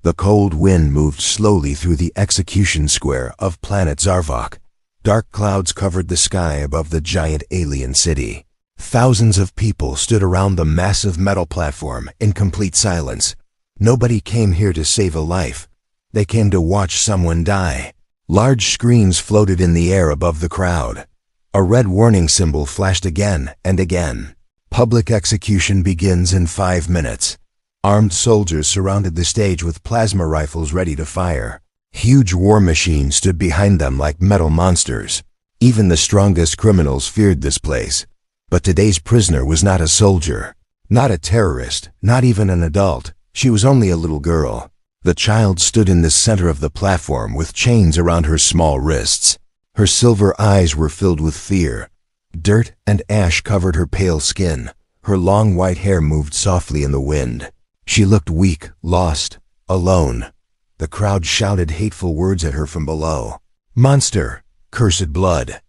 The cold wind moved slowly through the execution square of planet Zarvok. Dark clouds covered the sky above the giant alien city. Thousands of people stood around the massive metal platform in complete silence. Nobody came here to save a life. They came to watch someone die. Large screens floated in the air above the crowd. A red warning symbol flashed again and again. Public execution begins in 5 minutes. Armed soldiers surrounded the stage with plasma rifles ready to fire. Huge war machines stood behind them like metal monsters. Even the strongest criminals feared this place. But today's prisoner was not a soldier, not a terrorist, not even an adult. She was only a little girl. The child stood in the center of the platform with chains around her small wrists. Her silver eyes were filled with fear. Dirt and ash covered her pale skin. Her long white hair moved softly in the wind. She looked weak, lost, alone. The crowd shouted hateful words at her from below. "Monster! Cursed blood!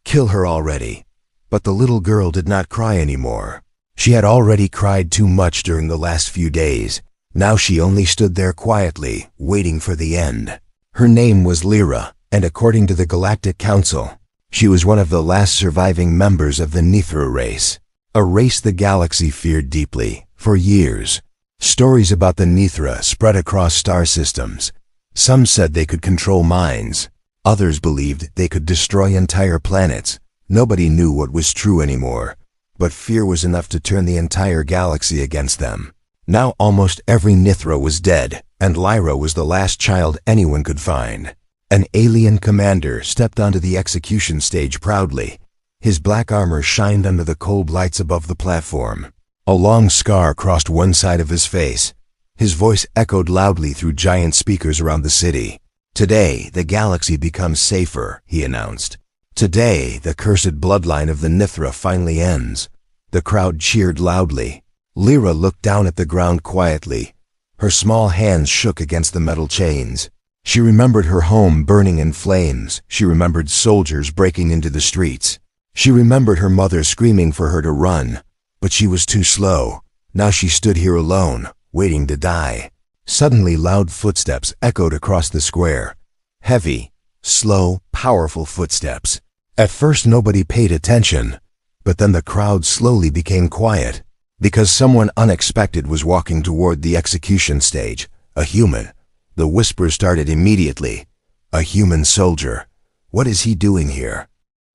Kill her already!" But the little girl did not cry anymore. She had already cried too much during the last few days. Now she only stood there quietly, waiting for the end. Her name was Lyra, and according to the Galactic Council, she was one of the last surviving members of the Nithra race, a race the galaxy feared deeply, for years. Stories about the Nithra spread across star systems. Some said they could control minds. Others believed they could destroy entire planets. Nobody knew what was true anymore, but fear was enough to turn the entire galaxy against them. Now almost every Nithra was dead, and Lyra was the last child anyone could find. An alien commander stepped onto the execution stage proudly. His black armor shined under the cold lights above the platform. A long scar crossed one side of his face. His voice echoed loudly through giant speakers around the city. "Today, the galaxy becomes safer," he announced. "Today, the cursed bloodline of the Nithra finally ends." The crowd cheered loudly. Lyra looked down at the ground quietly. Her small hands shook against the metal chains. She remembered her home burning in flames. She remembered soldiers breaking into the streets. She remembered her mother screaming for her to run. But she was too slow. Now she stood here alone, waiting to die. Suddenly loud footsteps echoed across the square. Heavy, slow, powerful footsteps. At first nobody paid attention, but then the crowd slowly became quiet. Because someone unexpected was walking toward the execution stage, a human. The whispers started immediately. A human soldier. What is he doing here?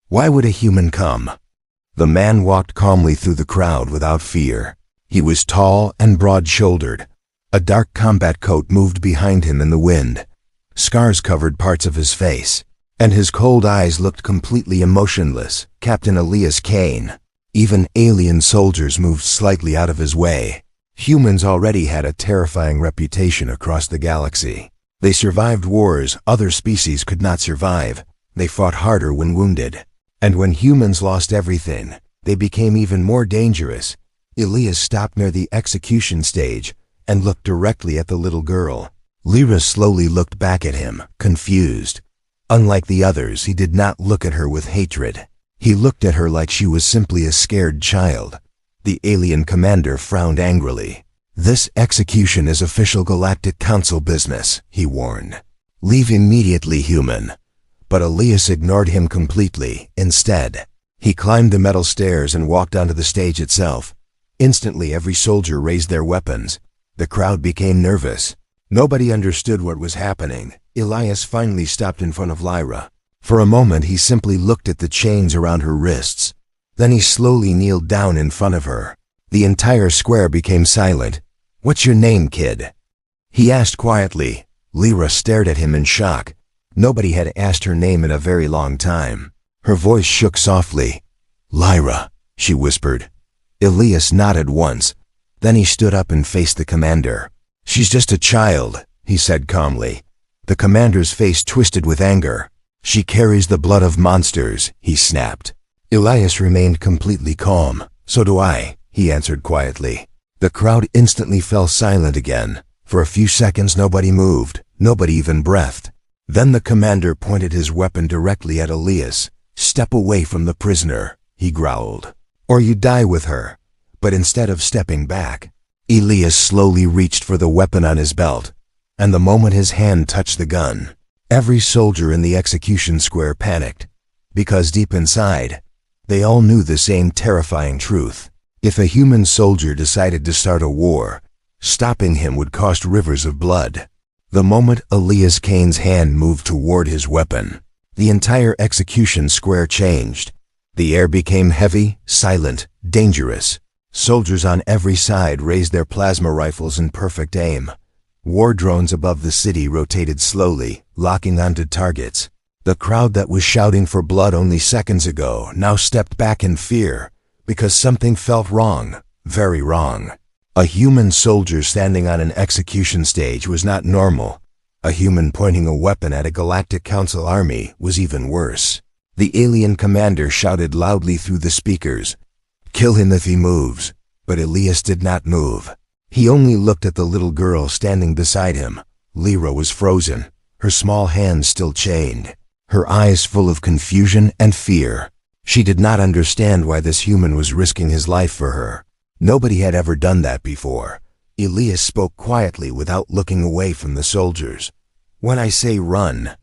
Why would a human come? The man walked calmly through the crowd without fear. He was tall and broad-shouldered. A dark combat coat moved behind him in the wind. Scars covered parts of his face, and his cold eyes looked completely emotionless. Captain Elias Kane. Even alien soldiers moved slightly out of his way. Humans already had a terrifying reputation across the galaxy. They survived wars other species could not survive. They fought harder when wounded. And when humans lost everything, they became even more dangerous. Elias stopped near the execution stage and looked directly at the little girl. Lyra slowly looked back at him, confused. Unlike the others, he did not look at her with hatred. He looked at her like she was simply a scared child. The alien commander frowned angrily. "This execution is official Galactic Council business," he warned. "Leave immediately, human." But Elias ignored him completely. Instead, he climbed the metal stairs and walked onto the stage itself. Instantly, every soldier raised their weapons. The crowd became nervous. Nobody understood what was happening. Elias finally stopped in front of Lyra. For a moment, he simply looked at the chains around her wrists. Then he slowly kneeled down in front of her. The entire square became silent. "What's your name, kid?" he asked quietly. Lyra stared at him in shock. Nobody had asked her name in a very long time. Her voice shook softly. "Lyra," she whispered. Elias nodded once. Then he stood up and faced the commander. "She's just a child," he said calmly. The commander's face twisted with anger. "She carries the blood of monsters," he snapped. Elias remained completely calm. "So do I," he answered quietly. The crowd instantly fell silent again. For a few seconds nobody moved, nobody even breathed. Then the commander pointed his weapon directly at Elias. "Step away from the prisoner," he growled, "or you die with her." But instead of stepping back, Elias slowly reached for the weapon on his belt. and the moment his hand touched the gun, every soldier in the execution square panicked, because deep inside, they all knew the same terrifying truth. If a human soldier decided to start a war, stopping him would cost rivers of blood. The moment Elias Kane's hand moved toward his weapon, the entire execution square changed. The air became heavy, silent, dangerous. Soldiers on every side raised their plasma rifles in perfect aim. War drones above the city rotated slowly, locking onto targets. The crowd that was shouting for blood only seconds ago now stepped back in fear, because something felt wrong, very wrong. A human soldier standing on an execution stage was not normal. A human pointing a weapon at a Galactic Council army was even worse. The alien commander shouted loudly through the speakers, "Kill him if he moves." But Elias did not move. He only looked at the little girl standing beside him. Lyra was frozen, her small hands still chained, her eyes full of confusion and fear. She did not understand why this human was risking his life for her. Nobody had ever done that before. Elias spoke quietly without looking away from the soldiers. "When I say run,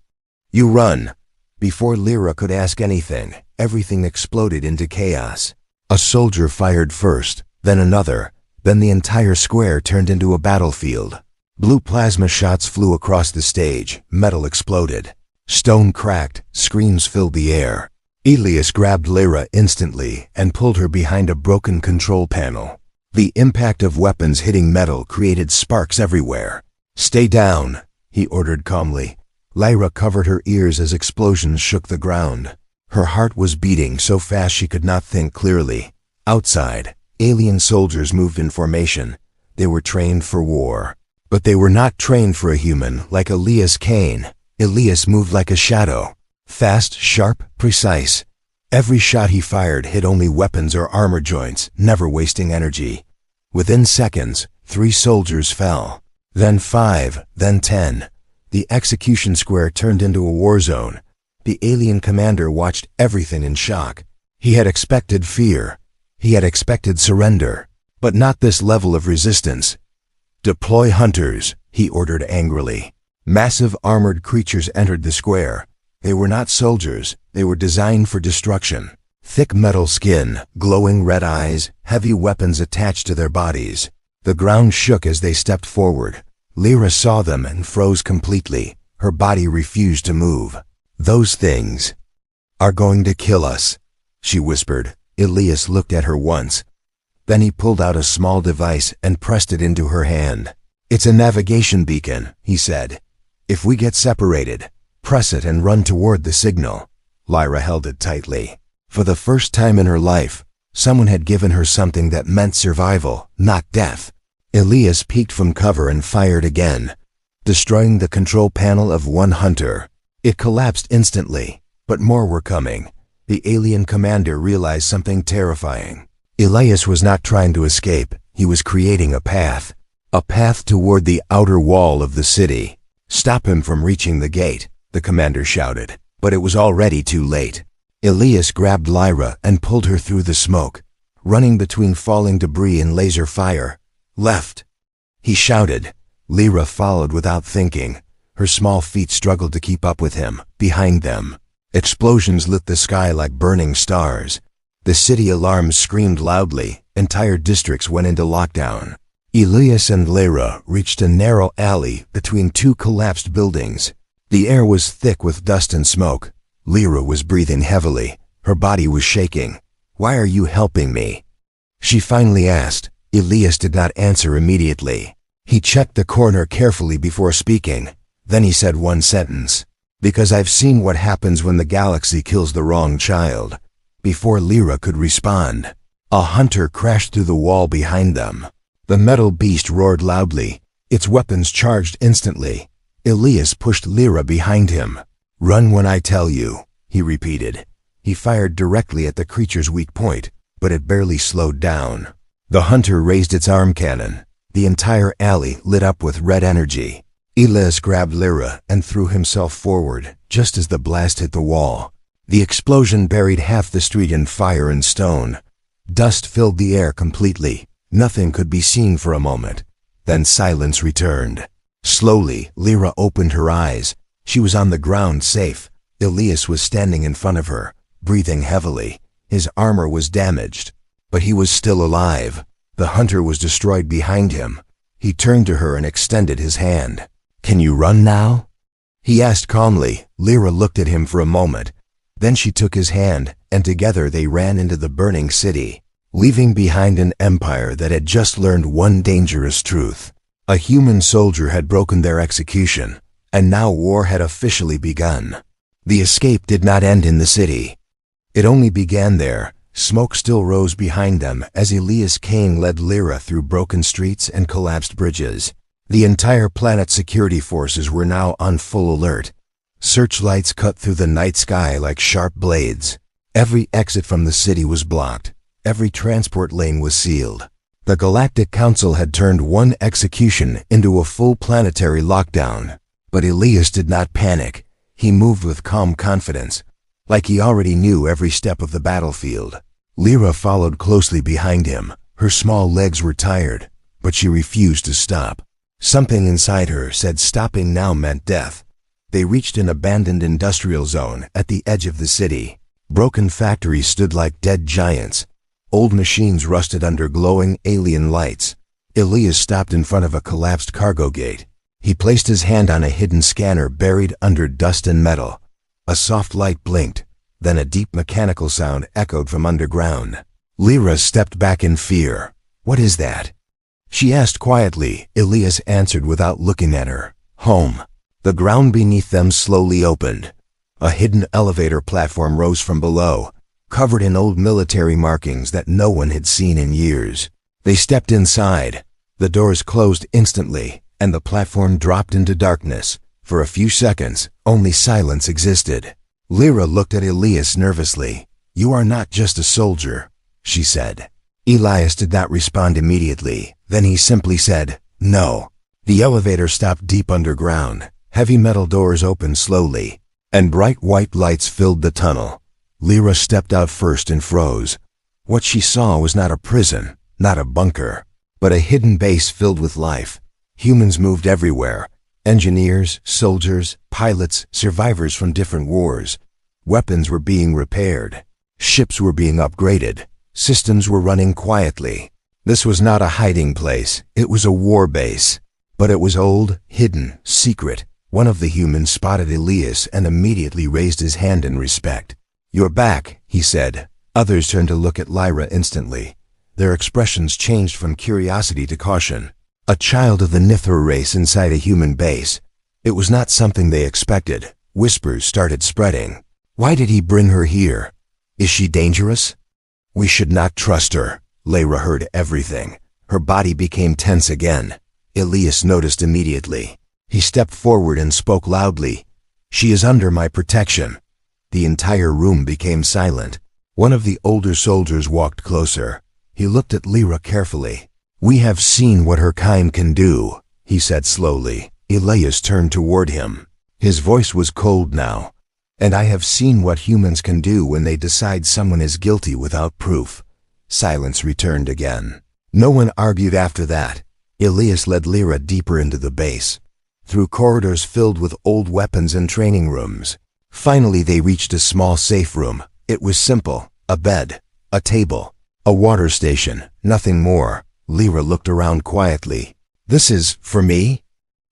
you run." Before Lyra could ask anything, everything exploded into chaos. A soldier fired first, then another, then the entire square turned into a battlefield. Blue plasma shots flew across the stage, metal exploded. Stone cracked, screams filled the air. Elias grabbed Lyra instantly and pulled her behind a broken control panel. The impact of weapons hitting metal created sparks everywhere. "Stay down," he ordered calmly. Lyra covered her ears as explosions shook the ground. Her heart was beating so fast she could not think clearly. Outside, alien soldiers moved in formation. They were trained for war. But they were not trained for a human like Elias Kane. Elias moved like a shadow. Fast, sharp, precise. Every shot he fired hit only weapons or armor joints, never wasting energy. Within seconds, 3 soldiers fell. Then 5, then 10. The execution square turned into a war zone. The alien commander watched everything in shock. He had expected fear. He had expected surrender. But not this level of resistance. "Deploy hunters," he ordered angrily. Massive armored creatures entered the square. They were not soldiers, they were designed for destruction. Thick metal skin, glowing red eyes, heavy weapons attached to their bodies. The ground shook as they stepped forward. Lyra saw them and froze completely. Her body refused to move. "Those things are going to kill us," she whispered. Elias looked at her once. Then he pulled out a small device and pressed it into her hand. "It's a navigation beacon," he said. "If we get separated, press it and run toward the signal." Lyra held it tightly. For the first time in her life, someone had given her something that meant survival, not death. Elias peeked from cover and fired again, destroying the control panel of one hunter. It collapsed instantly, but more were coming. The alien commander realized something terrifying. Elias was not trying to escape, he was creating a path toward the outer wall of the city. "Stop him from reaching the gate," the commander shouted, but it was already too late. Elias grabbed Lyra and pulled her through the smoke, running between falling debris and laser fire. "Left," he shouted. Lyra followed without thinking. Her small feet struggled to keep up with him. Behind them, explosions lit the sky like burning stars. The city alarms screamed loudly. Entire districts went into lockdown. Elias and Lyra reached a narrow alley between 2 collapsed buildings. The air was thick with dust and smoke. Lyra was breathing heavily. Her body was shaking. "Why are you helping me?" she finally asked. Elias did not answer immediately. He checked the corner carefully before speaking. Then he said one sentence. "Because I've seen what happens when the galaxy kills the wrong child." Before Lyra could respond, a hunter crashed through the wall behind them. The metal beast roared loudly. Its weapons charged instantly. Elias pushed Lyra behind him. "Run when I tell you," he repeated. He fired directly at the creature's weak point, but it barely slowed down. The hunter raised its arm cannon. The entire alley lit up with red energy. Elias grabbed Lyra and threw himself forward, just as the blast hit the wall. The explosion buried half the street in fire and stone. Dust filled the air completely. Nothing could be seen for a moment. Then silence returned. Slowly, Lyra opened her eyes. She was on the ground, safe. Elias was standing in front of her, breathing heavily. His armor was damaged, but he was still alive. The hunter was destroyed behind him. He turned to her and extended his hand. "Can you run now?" he asked calmly. Lyra looked at him for a moment. Then she took his hand, and together they ran into the burning city, leaving behind an empire that had just learned one dangerous truth. A human soldier had broken their execution, and now war had officially begun. The escape did not end in the city. It only began there. Smoke still rose behind them as Elias Kane led Lyra through broken streets and collapsed bridges. The entire planet's security forces were now on full alert. Searchlights cut through the night sky like sharp blades. Every exit from the city was blocked. Every transport lane was sealed. The Galactic Council had turned one execution into a full planetary lockdown. But Elias did not panic. He moved with calm confidence, like he already knew every step of the battlefield. Lyra followed closely behind him. Her small legs were tired, but she refused to stop. Something inside her said stopping now meant death. They reached an abandoned industrial zone at the edge of the city. Broken factories stood like dead giants. Old machines rusted under glowing alien lights. Elias stopped in front of a collapsed cargo gate. He placed his hand on a hidden scanner buried under dust and metal. A soft light blinked, then a deep mechanical sound echoed from underground. Lyra stepped back in fear. "What is that?" she asked quietly. Elias answered without looking at her. "Home." The ground beneath them slowly opened. A hidden elevator platform rose from below, covered in old military markings that no one had seen in years. They stepped inside. The doors closed instantly, and the platform dropped into darkness. For a few seconds, only silence existed. Lyra looked at Elias nervously. "You are not just a soldier," she said. Elias did not respond immediately. Then he simply said, "No." The elevator stopped deep underground. Heavy metal doors opened slowly, and bright white lights filled the tunnel. Lyra stepped out first and froze. What she saw was not a prison, not a bunker, but a hidden base filled with life. Humans moved everywhere. Engineers, soldiers, pilots, survivors from different wars. Weapons were being repaired. Ships were being upgraded. Systems were running quietly. This was not a hiding place. It was a war base. But it was old, hidden, secret. One of the humans spotted Elias and immediately raised his hand in respect. "You're back," he said. Others turned to look at Lyra instantly. Their expressions changed from curiosity to caution. A child of the Nithra race inside a human base. It was not something they expected. Whispers started spreading. "Why did he bring her here? Is she dangerous?" "We should not trust her." Lyra heard everything. Her body became tense again. Elias noticed immediately. He stepped forward and spoke loudly. "She is under my protection." The entire room became silent. One of the older soldiers walked closer. He looked at Lyra carefully. "We have seen what her kind can do," he said slowly. Elias turned toward him. His voice was cold now. "And I have seen what humans can do when they decide someone is guilty without proof." Silence returned again. No one argued after that. Elias led Lyra deeper into the base, through corridors filled with old weapons and training rooms. Finally they reached a small safe room. It was simple. A bed, a table, a water station, nothing more. Lyra looked around quietly. "This is for me?"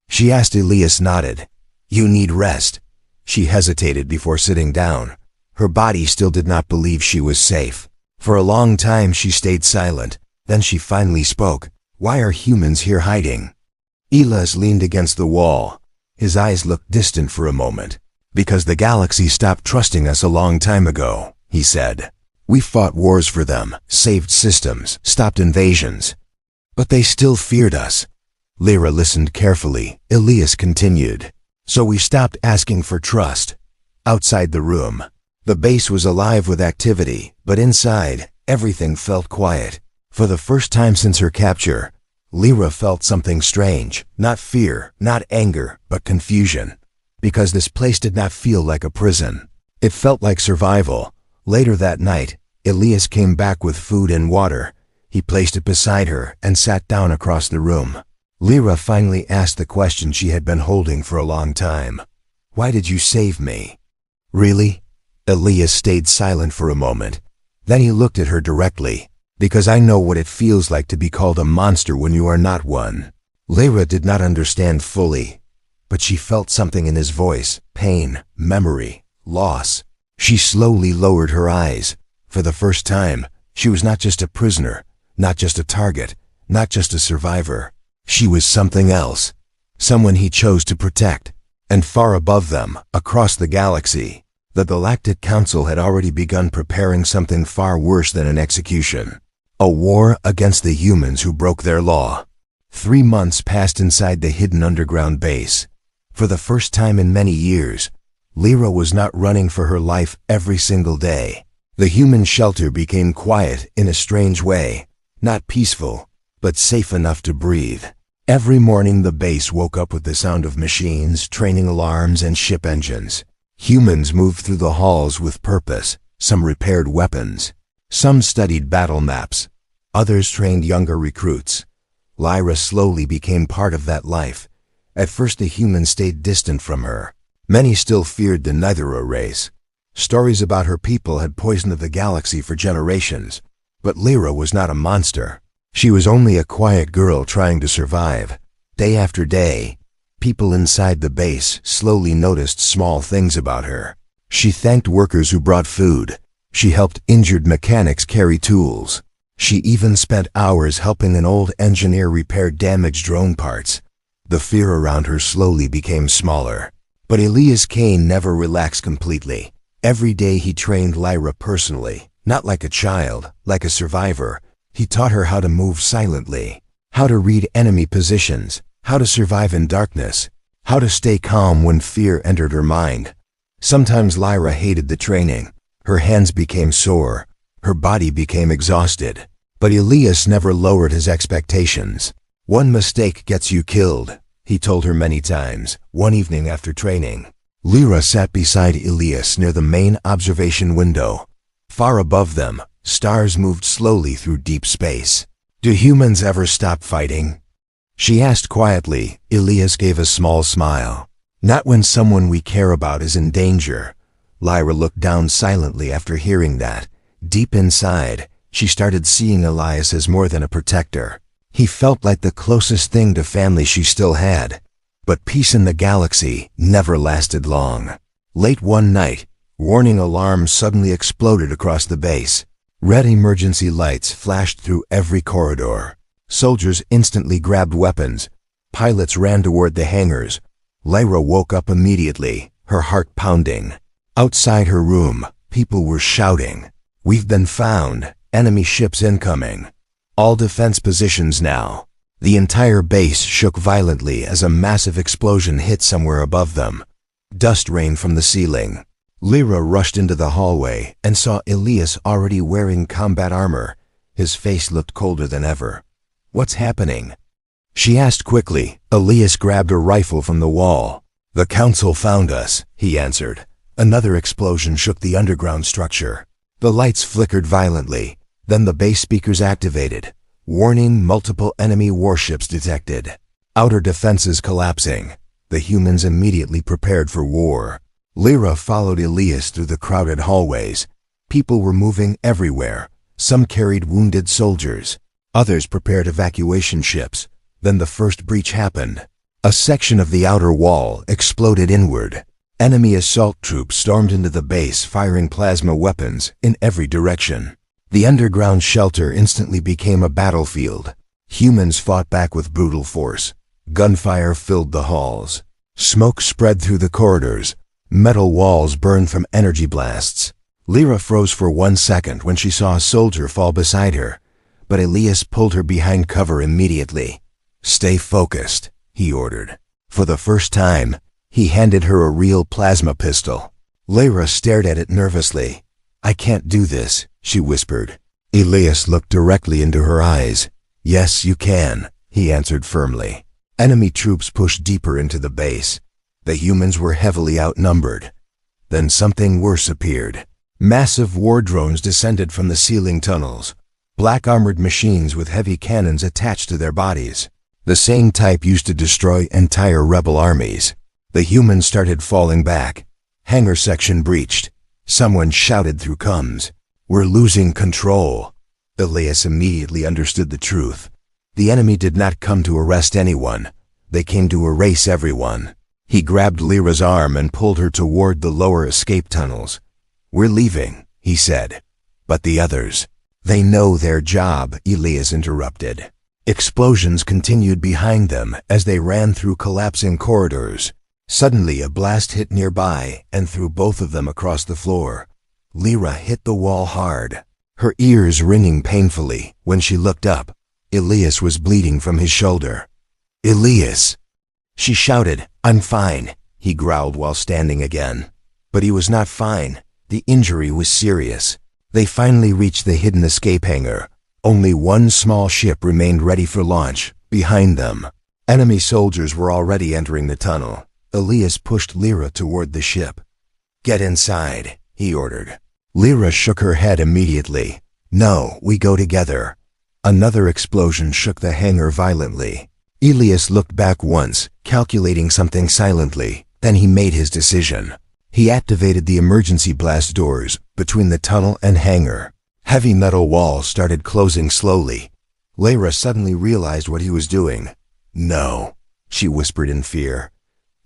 she asked. Elias nodded. "You need rest." She hesitated before sitting down. Her body still did not believe she was safe. For a long time she stayed silent. Then she finally spoke. "Why are humans here hiding?" Elias leaned against the wall. His eyes looked distant for a moment. "Because the galaxy stopped trusting us a long time ago," he said. "We fought wars for them, saved systems, stopped invasions. But they still feared us." Lyra listened carefully. Elias continued. "So we stopped asking for trust." Outside the room, the base was alive with activity, but inside, everything felt quiet. For the first time since her capture, Lyra felt something strange. Not fear, not anger, but confusion. Because this place did not feel like a prison. It felt like survival. Later that night, Elias came back with food and water. He placed it beside her and sat down across the room. Lyra finally asked the question she had been holding for a long time. Why did you save me? Really? Elias stayed silent for a moment. Then he looked at her directly. Because I know what it feels like to be called a monster when you are not one. Lyra did not understand fully, but she felt something in his voice, pain, memory, loss. She slowly lowered her eyes. For the first time, she was not just a prisoner, not just a target, not just a survivor. She was something else, someone he chose to protect. And far above them, across the galaxy, the Galactic Council had already begun preparing something far worse than an execution. A war against the humans who broke their law. 3 months passed inside the hidden underground base. For the first time in many years, Lyra was not running for her life every single day. The human shelter became quiet in a strange way, not peaceful, but safe enough to breathe. Every morning the base woke up with the sound of machines, training alarms, and ship engines. Humans moved through the halls with purpose. Some repaired weapons. Some studied battle maps. Others trained younger recruits. Lyra slowly became part of that life. At first the humans stayed distant from her. Many still feared the Nithera race. Stories about her people had poisoned the galaxy for generations. But Lyra was not a monster. She was only a quiet girl trying to survive. Day after day, people inside the base slowly noticed small things about her. She thanked workers who brought food. She helped injured mechanics carry tools. She even spent hours helping an old engineer repair damaged drone parts. The fear around her slowly became smaller. But Elias Kane never relaxed completely. Every day he trained Lyra personally, not like a child, like a survivor. He taught her how to move silently, how to read enemy positions, how to survive in darkness, how to stay calm when fear entered her mind. Sometimes Lyra hated the training. Her hands became sore. Her body became exhausted. But Elias never lowered his expectations. One mistake gets you killed, he told her many times. One evening after training, Lyra sat beside Elias near the main observation window. Far above them, stars moved slowly through deep space. Do humans ever stop fighting? She asked quietly. Elias gave a small smile. Not when someone we care about is in danger. Lyra looked down silently after hearing that. Deep inside, she started seeing Elias as more than a protector. He felt like the closest thing to family she still had. But peace in the galaxy never lasted long. Late one night, warning alarms suddenly exploded across the base. Red emergency lights flashed through every corridor. Soldiers instantly grabbed weapons. Pilots ran toward the hangars. Lyra woke up immediately, her heart pounding. Outside her room, people were shouting, "We've been found! Enemy ships incoming!" All defense positions now. The entire base shook violently as a massive explosion hit somewhere above them. Dust rained from the ceiling. Lyra rushed into the hallway and saw Elias already wearing combat armor. His face looked colder than ever. "What's happening?" she asked quickly. Elias grabbed a rifle from the wall. "The council found us," he answered. Another explosion shook the underground structure. The lights flickered violently. Then the base speakers activated. Warning: multiple enemy warships detected. Outer defenses collapsing. The humans immediately prepared for war. Lyra followed Elias through the crowded hallways. People were moving everywhere. Some carried wounded soldiers. Others prepared evacuation ships. Then the first breach happened. A section of the outer wall exploded inward. Enemy assault troops stormed into the base, firing plasma weapons in every direction. The underground shelter instantly became a battlefield. Humans fought back with brutal force. Gunfire filled the halls. Smoke spread through the corridors. Metal walls burned from energy blasts. Lyra froze for 1 second when she saw a soldier fall beside her, but Elias pulled her behind cover immediately. "Stay focused," he ordered. For the first time, he handed her a real plasma pistol. Lyra stared at it nervously. "I can't do this," she whispered. Elias looked directly into her eyes. "Yes, you can," he answered firmly. Enemy troops pushed deeper into the base. The humans were heavily outnumbered. Then something worse appeared. Massive war drones descended from the ceiling tunnels. Black armored machines with heavy cannons attached to their bodies. The same type used to destroy entire rebel armies. The humans started falling back. Hangar section breached. Someone shouted through comms, "We're losing control." Elias immediately understood the truth. The enemy did not come to arrest anyone. They came to erase everyone. He grabbed Lyra's arm and pulled her toward the lower escape tunnels. "We're leaving," he said. "But the others, they know their job," Elias interrupted. Explosions continued behind them as they ran through collapsing corridors. Suddenly a blast hit nearby and threw both of them across the floor. Lyra hit the wall hard, her ears ringing painfully. When she looked up, Elias was bleeding from his shoulder. "Elias!" She shouted. "I'm fine," he growled while standing again. But he was not fine. The injury was serious. They finally reached the hidden escape hangar. Only one small ship remained ready for launch. Behind them, enemy soldiers were already entering the tunnel. Elias pushed Lyra toward the ship. "Get inside," he ordered. Lyra shook her head immediately. "No, we go together." Another explosion shook the hangar violently. Elias looked back once, calculating something silently. Then he made his decision. He activated the emergency blast doors between the tunnel and hangar. Heavy metal walls started closing slowly. Lyra suddenly realized what he was doing. "No," she whispered in fear.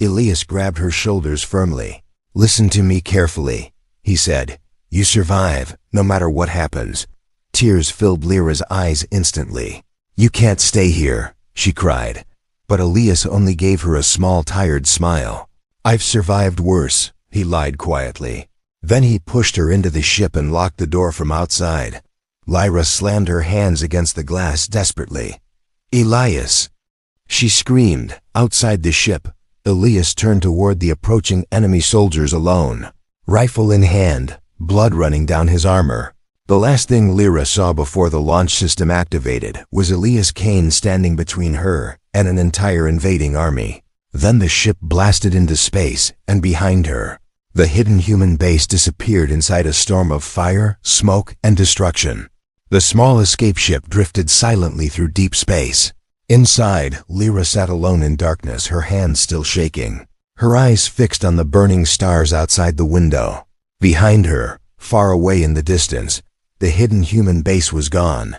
Elias grabbed her shoulders firmly. "Listen to me carefully," he said. "You survive, no matter what happens." Tears filled Lyra's eyes instantly. "You can't stay here," she cried. But Elias only gave her a small, tired smile. "I've survived worse," he lied quietly. Then he pushed her into the ship and locked the door from outside. Lyra slammed her hands against the glass desperately. "Elias!" she screamed. Outside the ship, Elias turned toward the approaching enemy soldiers alone, rifle in hand, blood running down his armor. The last thing Lyra saw before the launch system activated was Elias Kane standing between her and an entire invading army. Then the ship blasted into space, and behind her, the hidden human base disappeared inside a storm of fire, smoke, and destruction. The small escape ship drifted silently through deep space. Inside, Lyra sat alone in darkness, her hands still shaking, her eyes fixed on the burning stars outside the window. Behind her, far away in the distance, the hidden human base was gone.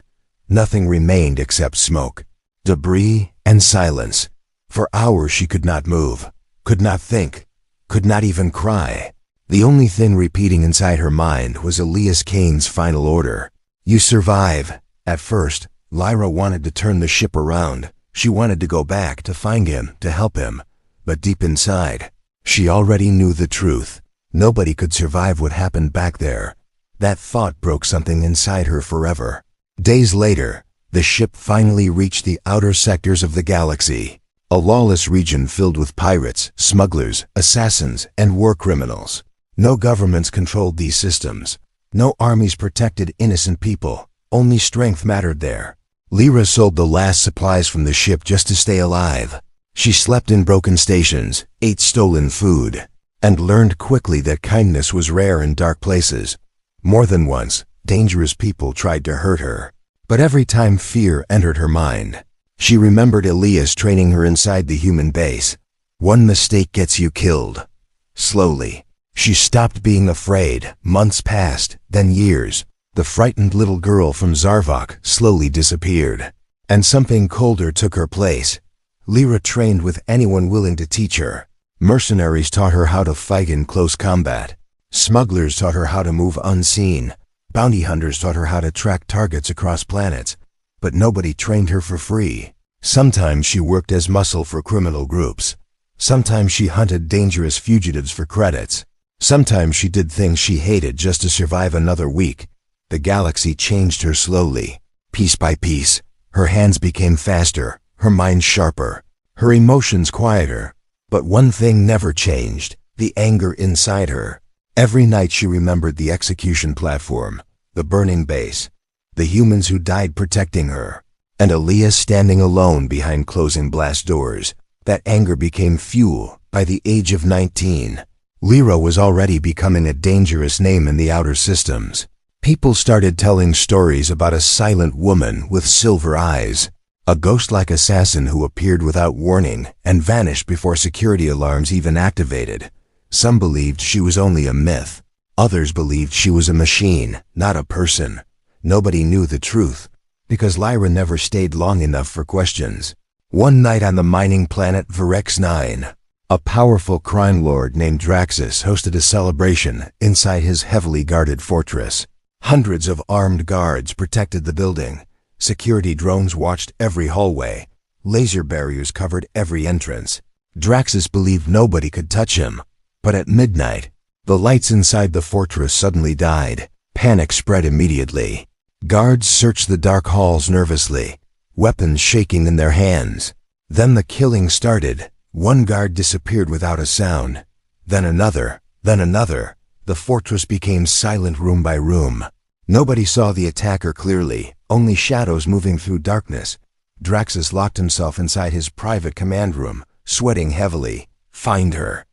Nothing remained except smoke, debris, and silence. For hours she could not move, could not think, could not even cry. The only thing repeating inside her mind was Elias Kane's final order. "You survive." At first, Lyra wanted to turn the ship around. She wanted to go back, to find him, to help him. But deep inside, she already knew the truth. Nobody could survive what happened back there. That thought broke something inside her forever. Days later, the ship finally reached the outer sectors of the galaxy, a lawless region filled with pirates, smugglers, assassins, and war criminals. No governments controlled these systems. No armies protected innocent people. Only strength mattered there. Lyra sold the last supplies from the ship just to stay alive. She slept in broken stations, ate stolen food, and learned quickly that kindness was rare in dark places. More than once, dangerous people tried to hurt her. But every time fear entered her mind. She remembered Elias training her inside the human base. One mistake gets you killed. Slowly, she stopped being afraid. Months passed, then years. The frightened little girl from Zarvok slowly disappeared, and something colder took her place. Lyra trained with anyone willing to teach her. Mercenaries taught her how to fight in close combat. Smugglers taught her how to move unseen. Bounty hunters taught her how to track targets across planets. But nobody trained her for free. Sometimes she worked as muscle for criminal groups. Sometimes she hunted dangerous fugitives for credits. Sometimes she did things she hated just to survive another week. The galaxy changed her slowly. Piece by piece, her hands became faster, her mind sharper, her emotions quieter. But one thing never changed, the anger inside her. Every night she remembered the execution platform, the burning base, the humans who died protecting her, and Elias standing alone behind closing blast doors. That anger became fuel. By the age of 19, Lyra was already becoming a dangerous name in the outer systems. People started telling stories about a silent woman with silver eyes, A ghost-like assassin who appeared without warning and vanished before security alarms even activated. Some believed she was only a myth. Others believed she was a machine, not a person. Nobody knew the truth, because Lyra never stayed long enough for questions. One night on the mining planet Virex 9, a powerful crime lord named Draxus hosted a celebration inside his heavily guarded fortress. Hundreds of armed guards protected the building. Security drones watched every hallway. Laser barriers covered every entrance. Draxus believed nobody could touch him. But at midnight, the lights inside the fortress suddenly died. Panic spread immediately. Guards searched the dark halls nervously, weapons shaking in their hands. Then the killing started. One guard disappeared without a sound. Then another, then another. The fortress became silent room by room. Nobody saw the attacker clearly, only shadows moving through darkness. Draxus locked himself inside his private command room, sweating heavily. "Find her."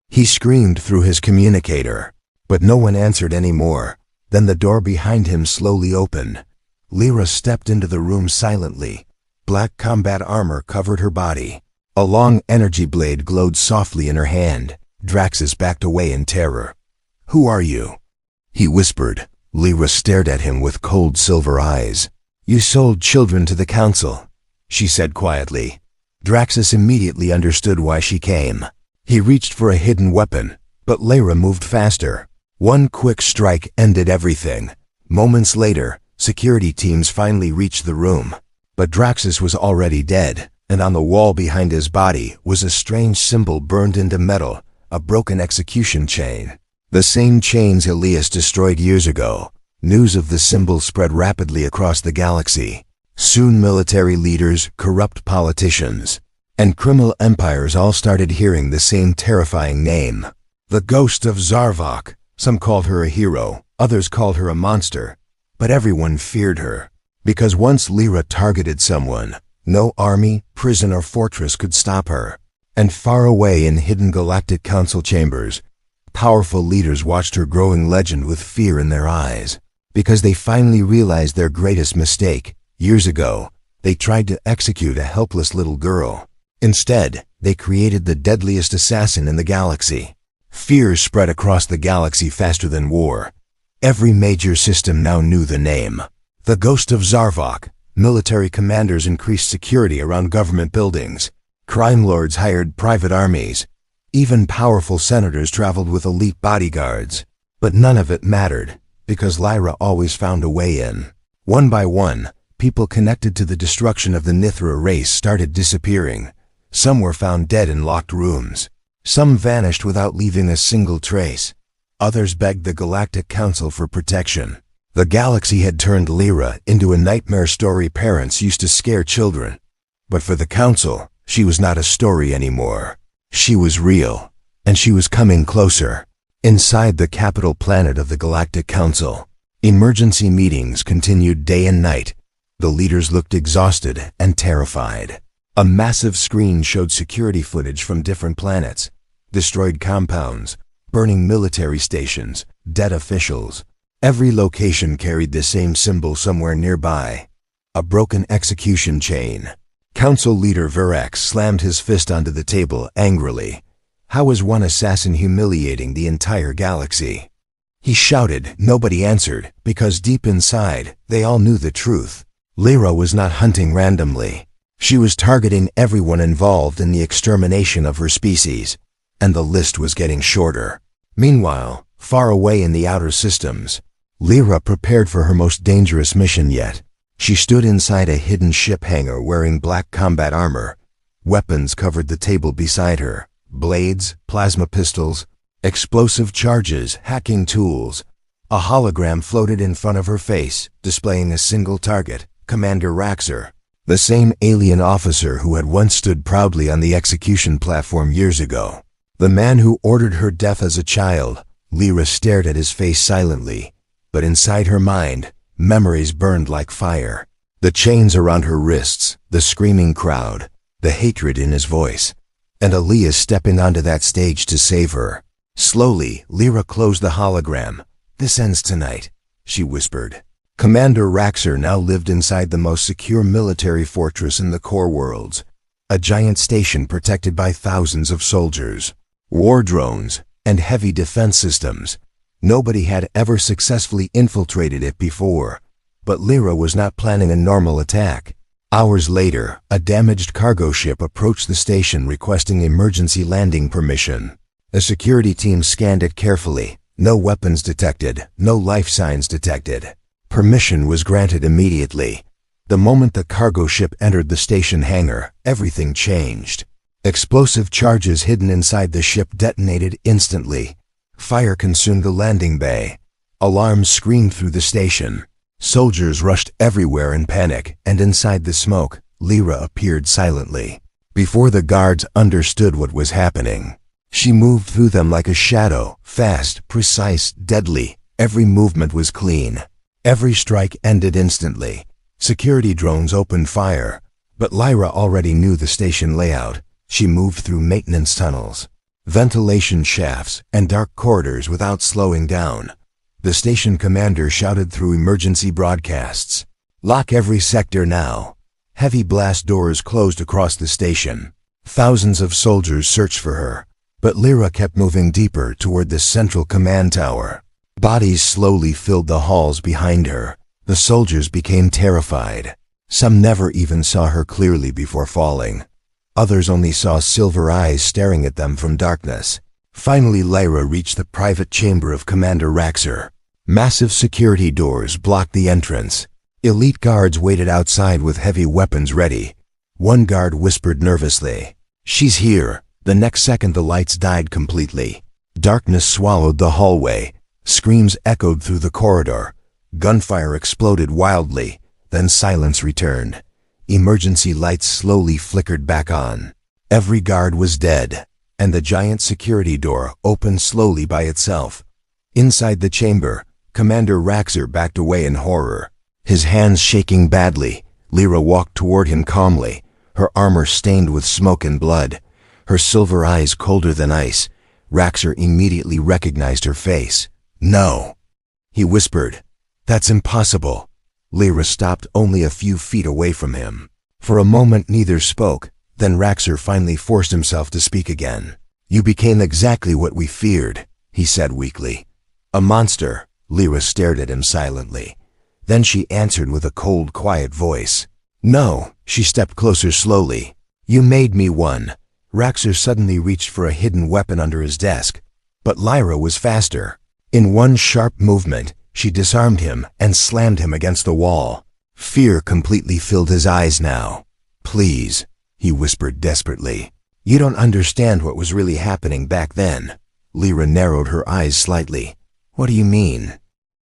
He screamed through his communicator, but no one answered anymore. Then the door behind him slowly opened. Lyra stepped into the room silently. Black combat armor covered her body. A long energy blade glowed softly in her hand. Draxus backed away in terror. "Who are you?" he whispered. Lyra stared at him with cold silver eyes. "You sold children to the council," she said quietly. Draxus immediately understood why she came. He reached for a hidden weapon, but Lyra moved faster. One quick strike ended everything. Moments later, security teams finally reached the room. But Draxus was already dead, and on the wall behind his body was a strange symbol burned into metal, a broken execution chain. The same chains Elias destroyed years ago. News of the symbol spread rapidly across the galaxy. Soon military leaders, corrupt politicians, and criminal empires all started hearing the same terrifying name. The Ghost of Zarvok. Some called her a hero, others called her a monster. But everyone feared her, because once Lyra targeted someone, no army, prison, or fortress could stop her. And far away in hidden Galactic Council chambers, powerful leaders watched her growing legend with fear in their eyes, because they finally realized their greatest mistake. Years ago, they tried to execute a helpless little girl. Instead, they created the deadliest assassin in the galaxy. Fear spread across the galaxy faster than war. Every major system now knew the name. The Ghost of Zarvok. Military commanders increased security around government buildings. Crime lords hired private armies. Even powerful senators traveled with elite bodyguards. But none of it mattered, because Lyra always found a way in. One by one, people connected to the destruction of the Nithra race started disappearing. Some were found dead in locked rooms. Some vanished without leaving a single trace. Others begged the Galactic Council for protection. The galaxy had turned Lyra into a nightmare story parents used to scare children. But for the Council, she was not a story anymore. She was real, and she was coming closer. Inside the capital planet of the Galactic Council, emergency meetings continued day and night. The leaders looked exhausted and terrified. A massive screen showed security footage from different planets, destroyed compounds, burning military stations, dead officials. Every location carried the same symbol somewhere nearby, a broken execution chain. Council leader Virex slammed his fist onto the table angrily. How was one assassin humiliating the entire galaxy? He shouted. Nobody answered, because deep inside, they all knew the truth. Lyra was not hunting randomly. She was targeting everyone involved in the extermination of her species, and the list was getting shorter. Meanwhile, far away in the outer systems, Lyra prepared for her most dangerous mission yet. She stood inside a hidden ship hangar wearing black combat armor. Weapons covered the table beside her. Blades, plasma pistols, explosive charges, hacking tools. A hologram floated in front of her face, displaying a single target, Commander Raxer, the same alien officer who had once stood proudly on the execution platform years ago. The man who ordered her death as a child. Lyra stared at his face silently, but inside her mind, memories burned like fire. The chains around her wrists, the screaming crowd, the hatred in his voice, and Elias stepping onto that stage to save her. Slowly, Lyra closed the hologram. "This ends tonight," she whispered. Commander Raxer now lived inside the most secure military fortress in the core worlds, a giant station protected by thousands of soldiers, war drones, and heavy defense systems. Nobody had ever successfully infiltrated it before, but Lyra was not planning a normal attack. Hours later, a damaged cargo ship approached the station requesting emergency landing permission. A security team scanned it carefully. No weapons detected, no life signs detected. Permission was granted immediately. The moment the cargo ship entered the station hangar, everything changed. Explosive charges hidden inside the ship detonated instantly. Fire consumed the landing bay. Alarms screamed through the station. Soldiers rushed everywhere in panic, and inside the smoke, Lyra appeared silently. Before the guards understood what was happening, she moved through them like a shadow, fast, precise, deadly. Every movement was clean. Every strike ended instantly. Security drones opened fire, but Lyra already knew the station layout. She moved through maintenance tunnels, ventilation shafts, and dark corridors without slowing down. The station commander shouted through emergency broadcasts, "Lock every sector now." Heavy blast doors closed across the station. Thousands of soldiers searched for her, but Lyra kept moving deeper toward the central command tower. Bodies slowly filled the halls behind her. The soldiers became terrified. Some never even saw her clearly before falling. Others only saw silver eyes staring at them from darkness. Finally, Lyra reached the private chamber of Commander Raxer. Massive security doors blocked the entrance. Elite guards waited outside with heavy weapons ready. One guard whispered nervously, "She's here." The next second the lights died completely. Darkness swallowed the hallway. Screams echoed through the corridor. Gunfire exploded wildly. Then silence returned. Emergency lights slowly flickered back on. Every guard was dead, and the giant security door opened slowly by itself. Inside the chamber, Commander Raxer backed away in horror. His hands shaking badly, Lyra walked toward him calmly, her armor stained with smoke and blood, her silver eyes colder than ice. Raxer immediately recognized her face. "No," he whispered. "That's impossible." Lyra stopped only a few feet away from him. For a moment neither spoke, then Raxer finally forced himself to speak again. "You became exactly what we feared," he said weakly. "A monster." Lyra stared at him silently. Then she answered with a cold, quiet voice. "No." She stepped closer slowly. "You made me one." Raxer suddenly reached for a hidden weapon under his desk, but Lyra was faster. In one sharp movement, she disarmed him and slammed him against the wall. Fear completely filled his eyes now. "Please," he whispered desperately. "You don't understand what was really happening back then." Lyra narrowed her eyes slightly. "What do you mean?"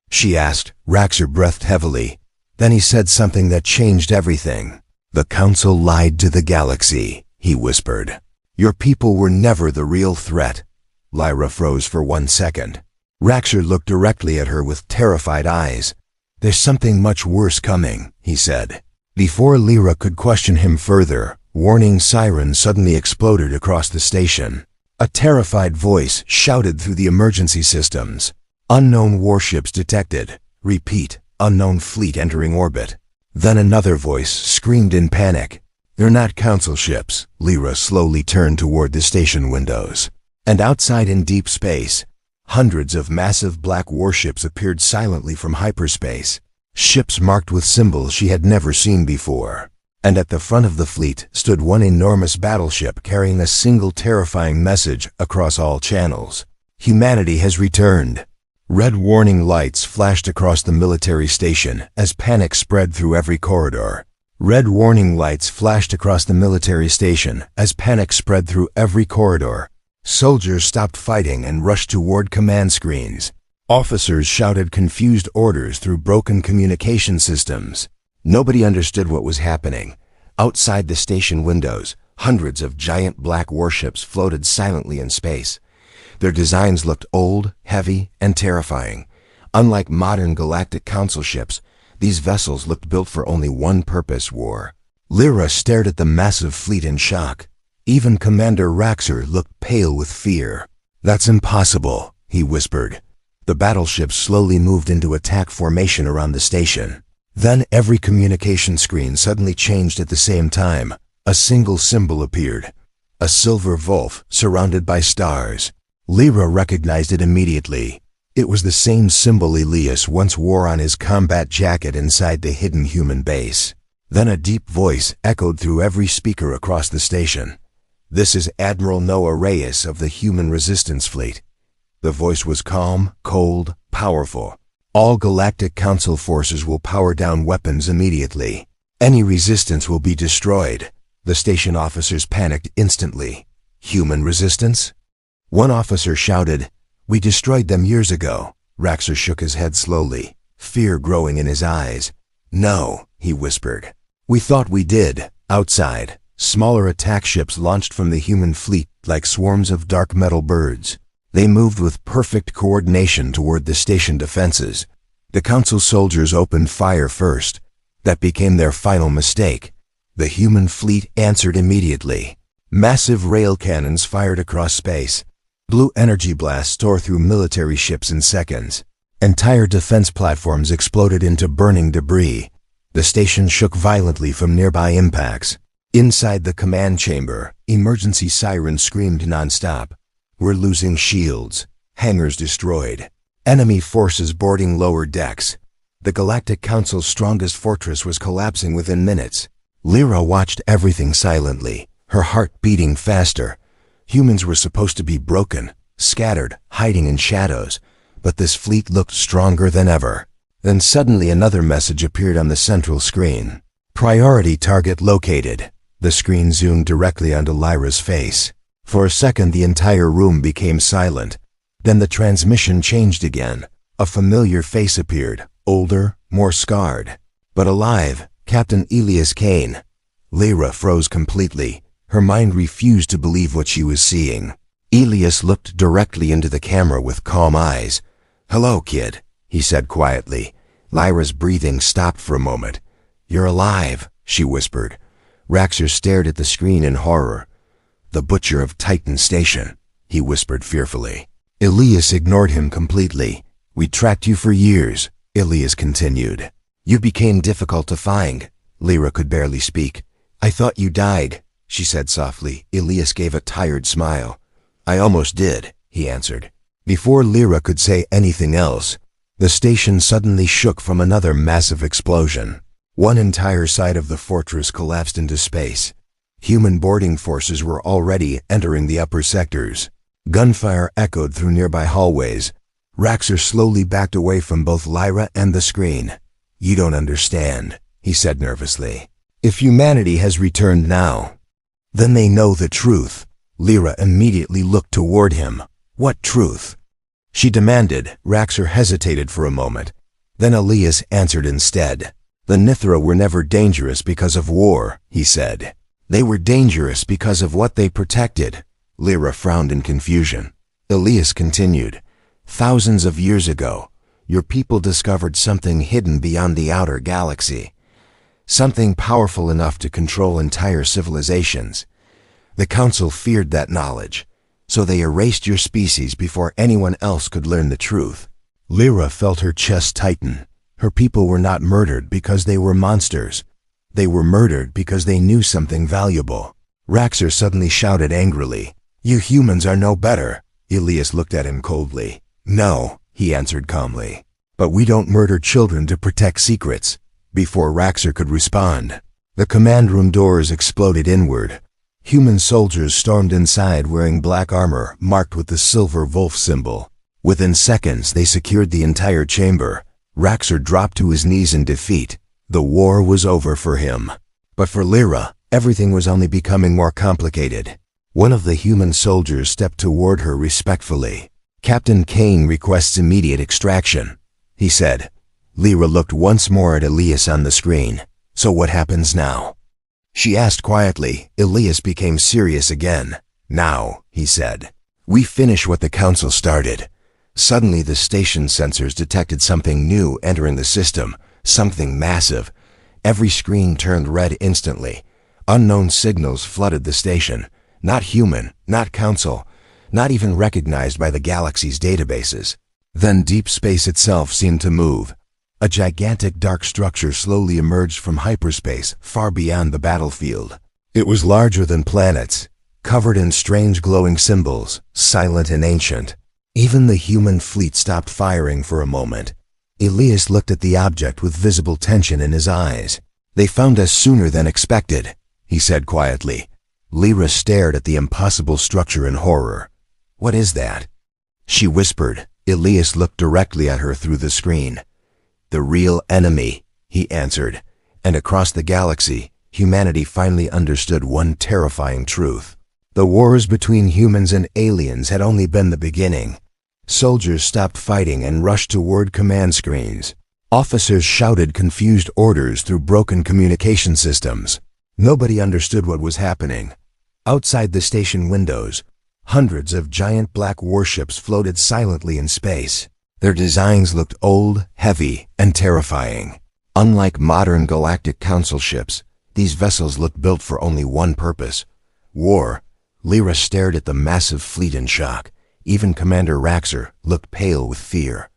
she asked. Raxer breathed heavily. Then he said something that changed everything. "The Council lied to the galaxy," he whispered. "Your people were never the real threat." Lyra froze for 1 second. Raxer looked directly at her with terrified eyes. "There's something much worse coming," he said. Before Lyra could question him further, warning sirens suddenly exploded across the station. A terrified voice shouted through the emergency systems. "Unknown warships detected. Repeat, unknown fleet entering orbit." Then another voice screamed in panic. "They're not Council ships." Lyra slowly turned toward the station windows. And outside in deep space, hundreds of massive black warships appeared silently from hyperspace. Ships marked with symbols she had never seen before. And at the front of the fleet stood one enormous battleship carrying a single terrifying message across all channels. "Humanity has returned." Red warning lights flashed across the military station as panic spread through every corridor. Red warning lights flashed across the military station as panic spread through every corridor. Soldiers stopped fighting and rushed toward command screens. Officers shouted confused orders through broken communication systems. Nobody understood what was happening. Outside the station windows, hundreds of giant black warships floated silently in space. Their designs looked old, heavy, and terrifying. Unlike modern Galactic Council ships, these vessels looked built for only one purpose: war. Lyra stared at the massive fleet in shock. Even Commander Raxer looked pale with fear. "That's impossible," he whispered. The battleships slowly moved into attack formation around the station. Then every communication screen suddenly changed at the same time. A single symbol appeared. A silver wolf surrounded by stars. Lyra recognized it immediately. It was the same symbol Elias once wore on his combat jacket inside the hidden human base. Then a deep voice echoed through every speaker across the station. "This is Admiral Noah Reyes of the Human Resistance Fleet." The voice was calm, cold, powerful. "All Galactic Council forces will power down weapons immediately. Any resistance will be destroyed." The station officers panicked instantly. "Human resistance?" One officer shouted, "We destroyed them years ago." Raxer shook his head slowly, fear growing in his eyes. "No," he whispered. "We thought we did." Outside, smaller attack ships launched from the human fleet like swarms of dark metal birds. They moved with perfect coordination toward the station defenses. The Council soldiers opened fire first. That became their final mistake. The human fleet answered immediately. Massive rail cannons fired across space. Blue energy blasts tore through military ships in seconds. Entire defense platforms exploded into burning debris. The station shook violently from nearby impacts. Inside the command chamber, emergency sirens screamed nonstop. "We're losing shields. Hangars destroyed. Enemy forces boarding lower decks." The Galactic Council's strongest fortress was collapsing within minutes. Lyra watched everything silently, her heart beating faster. Humans were supposed to be broken, scattered, hiding in shadows, but this fleet looked stronger than ever. Then suddenly another message appeared on the central screen. "Priority target located." The screen zoomed directly onto Lyra's face. For a second, the entire room became silent. Then the transmission changed again. A familiar face appeared, older, more scarred, but alive. Captain Elias Kane. Lyra froze completely. Her mind refused to believe what she was seeing. Elias looked directly into the camera with calm eyes. "Hello, kid," he said quietly. Lyra's breathing stopped for a moment. "You're alive," she whispered. Raxer stared at the screen in horror. "The Butcher of Titan Station," he whispered fearfully. Elias ignored him completely. "We tracked you for years," Elias continued. "You became difficult to find." Lyra could barely speak. "I thought you died," she said softly. Elias gave a tired smile. "I almost did," he answered. Before Lyra could say anything else, the station suddenly shook from another massive explosion. One entire side of the fortress collapsed into space. Human boarding forces were already entering the upper sectors. Gunfire echoed through nearby hallways. Raxer slowly backed away from both Lyra and the screen. "You don't understand," he said nervously. "If humanity has returned now, then they know the truth." Lyra immediately looked toward him. "What truth?" she demanded. Raxer hesitated for a moment. Then Elias answered instead. "The Nithra were never dangerous because of war," he said. "They were dangerous because of what they protected." Lyra frowned in confusion. Elias continued. "Thousands of years ago, your people discovered something hidden beyond the outer galaxy. Something powerful enough to control entire civilizations. The Council feared that knowledge, so they erased your species before anyone else could learn the truth." Lyra felt her chest tighten. Her people were not murdered because they were monsters. They were murdered because they knew something valuable. Raxer suddenly shouted angrily, "You humans are no better." Elias looked at him coldly. "No," he answered calmly. "But we don't murder children to protect secrets." Before Raxer could respond, the command room doors exploded inward. Human soldiers stormed inside wearing black armor marked with the silver wolf symbol. Within seconds, they secured the entire chamber. Raxer dropped to his knees in defeat. The war was over for him. But for Lyra, everything was only becoming more complicated. One of the human soldiers stepped toward her respectfully. "Captain Kane requests immediate extraction," he said. Lyra looked once more at Elias on the screen. "So what happens now?" she asked quietly. Elias became serious again. "Now," he said, "we finish what the Council started." Suddenly the station sensors detected something new entering the system, something massive. Every screen turned red instantly. Unknown signals flooded the station. Not human, not Council, not even recognized by the galaxy's databases. Then deep space itself seemed to move. A gigantic dark structure slowly emerged from hyperspace, far beyond the battlefield. It was larger than planets, covered in strange glowing symbols, silent and ancient. Even the human fleet stopped firing for a moment. Elias looked at the object with visible tension in his eyes. "They found us sooner than expected," he said quietly. Lyra stared at the impossible structure in horror. "What is that?" she whispered. Elias looked directly at her through the screen. "The real enemy," he answered. And across the galaxy, humanity finally understood one terrifying truth. The wars between humans and aliens had only been the beginning. Soldiers stopped fighting and rushed toward command screens. Officers shouted confused orders through broken communication systems. Nobody understood what was happening. Outside the station windows, hundreds of giant black warships floated silently in space. Their designs looked old, heavy, and terrifying. Unlike modern Galactic Council ships, these vessels looked built for only one purpose: war. Lyra stared at the massive fleet in shock. Even Commander Raxer looked pale with fear.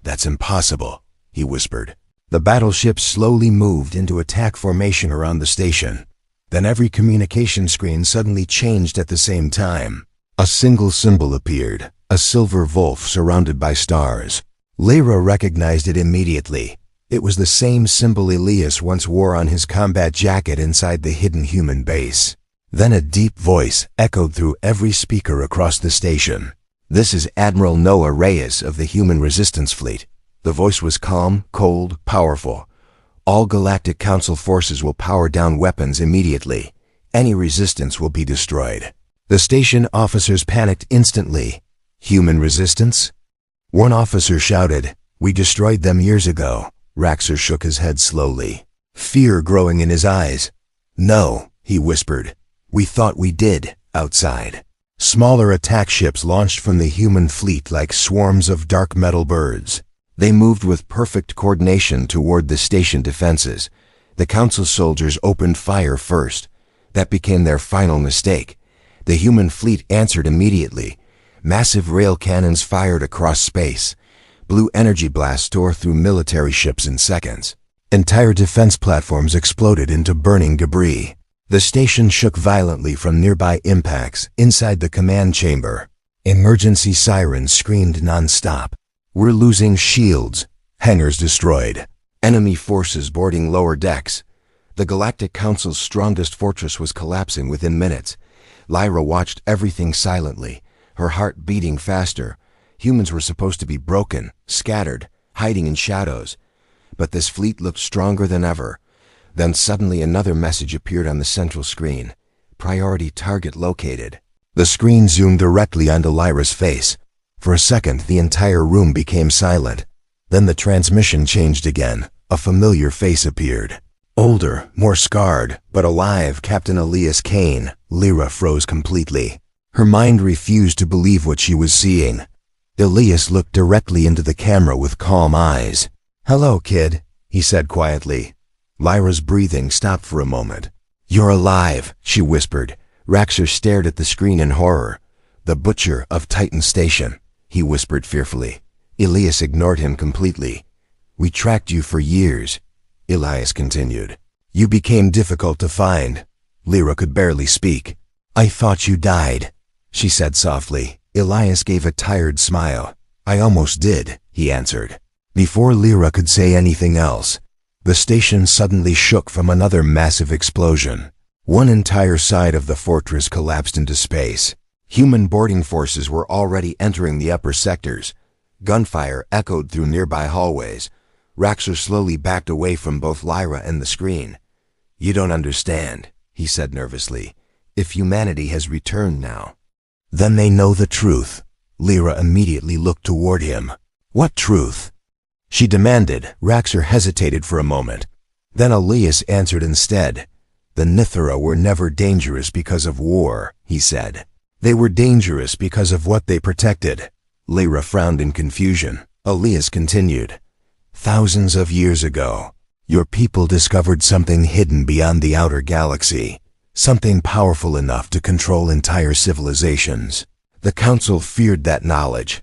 "That's impossible," he whispered. The battleships slowly moved into attack formation around the station. Then every communication screen suddenly changed at the same time. A single symbol appeared, a silver Wolf surrounded by stars. Lyra recognized it immediately. It was the same symbol Elias once wore on his combat jacket inside the hidden human base. Then a deep voice echoed through every speaker across the station. "This is Admiral Noah Reyes of the Human Resistance Fleet." The voice was calm, cold, powerful. "All Galactic Council forces will power down weapons immediately. Any resistance will be destroyed." The station officers panicked instantly. "Human resistance?" One officer shouted. "We destroyed them years ago." Raxer shook his head slowly, fear growing in his eyes. "No," he whispered. "We thought we did, outside." Smaller attack ships launched from the human fleet like swarms of dark metal birds. They moved with perfect coordination toward the station defenses. The Council soldiers opened fire first. That became their final mistake. The human fleet answered immediately. Massive rail cannons fired across space. Blue energy blasts tore through military ships in seconds. Entire defense platforms exploded into burning debris. The station shook violently from nearby impacts inside the command chamber. Emergency sirens screamed non-stop. "We're losing shields. Hangars destroyed. Enemy forces boarding lower decks." The Galactic Council's strongest fortress was collapsing within minutes. Lyra watched everything silently, her heart beating faster. Humans were supposed to be broken, scattered, hiding in shadows. But this fleet looked stronger than ever. Then suddenly another message appeared on the central screen. "Priority target located." The screen zoomed directly onto Lyra's face. For a second, the entire room became silent. Then the transmission changed again. A familiar face appeared. Older, more scarred, but alive, Captain Elias Kane. Lyra froze completely. Her mind refused to believe what she was seeing. Elias looked directly into the camera with calm eyes. "Hello, kid," he said quietly. Lyra's breathing stopped for a moment. "You're alive," she whispered. Raxer stared at the screen in horror. "The Butcher of Titan Station," he whispered fearfully. Elias ignored him completely. "We tracked you for years," Elias continued. "You became difficult to find." Lyra could barely speak. "I thought you died," she said softly. Elias gave a tired smile. "I almost did," he answered. Before Lyra could say anything else, the station suddenly shook from another massive explosion. One entire side of the fortress collapsed into space. Human boarding forces were already entering the upper sectors. Gunfire echoed through nearby hallways. Raxer slowly backed away from both Lyra and the screen. "You don't understand," he said nervously. "If humanity has returned now, then they know the truth." Lyra immediately looked toward him. "What truth?" she demanded. Raxer hesitated for a moment. Then Elias answered instead. "The Nithara were never dangerous because of war," he said. "They were dangerous because of what they protected." Lyra frowned in confusion. Elias continued. "Thousands of years ago, your people discovered something hidden beyond the outer galaxy, something powerful enough to control entire civilizations. The Council feared that knowledge.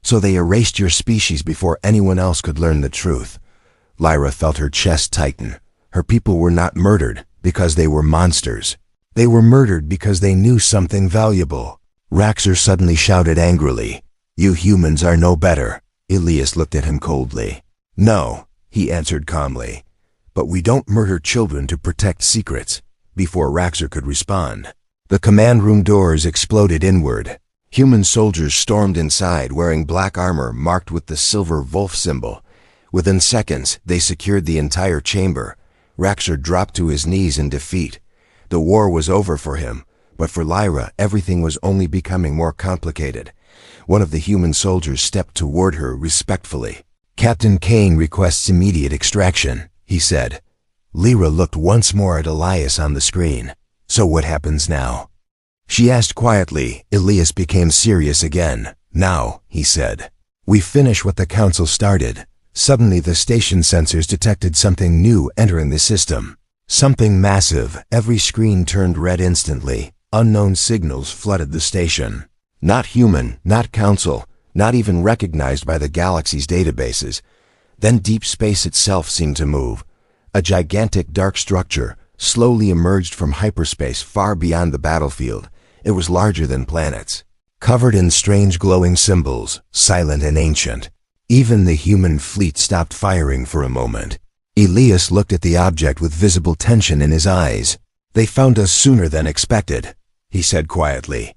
So they erased your species before anyone else could learn the truth. Lyra felt her chest tighten. Her people were not murdered because they were monsters. They were murdered because they knew something valuable. Raxer suddenly shouted angrily, "You humans are no better." Elias looked at him coldly. "No," he answered calmly. "But we don't murder children to protect secrets." Before Raxer could respond, the command room doors exploded inward. Human soldiers stormed inside wearing black armor marked with the silver wolf symbol. Within seconds, they secured the entire chamber. Raxer dropped to his knees in defeat. The war was over for him, but for Lyra, everything was only becoming more complicated. One of the human soldiers stepped toward her respectfully. "Captain Kane requests immediate extraction," he said. Lyra looked once more at Elias on the screen. "So what happens now?" she asked quietly. Elias became serious again. "Now," he said, "we finish what the council started." Suddenly the station sensors detected something new entering the system. Something massive. Every screen turned red instantly. Unknown signals flooded the station. Not human, not council, not even recognized by the galaxy's databases. Then deep space itself seemed to move. A gigantic dark structure slowly emerged from hyperspace far beyond the battlefield. It was larger than planets, covered in strange glowing symbols, silent and ancient. Even the human fleet stopped firing for a moment. Elias looked at the object with visible tension in his eyes. "They found us sooner than expected," he said quietly.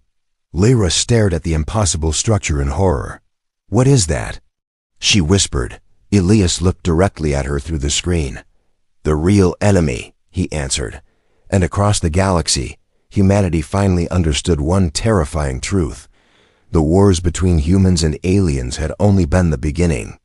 Lyra stared at the impossible structure in horror. "What is that?" she whispered. Elias looked directly at her through the screen. "The real enemy," he answered. And across the galaxy, humanity finally understood one terrifying truth. The wars between humans and aliens had only been the beginning.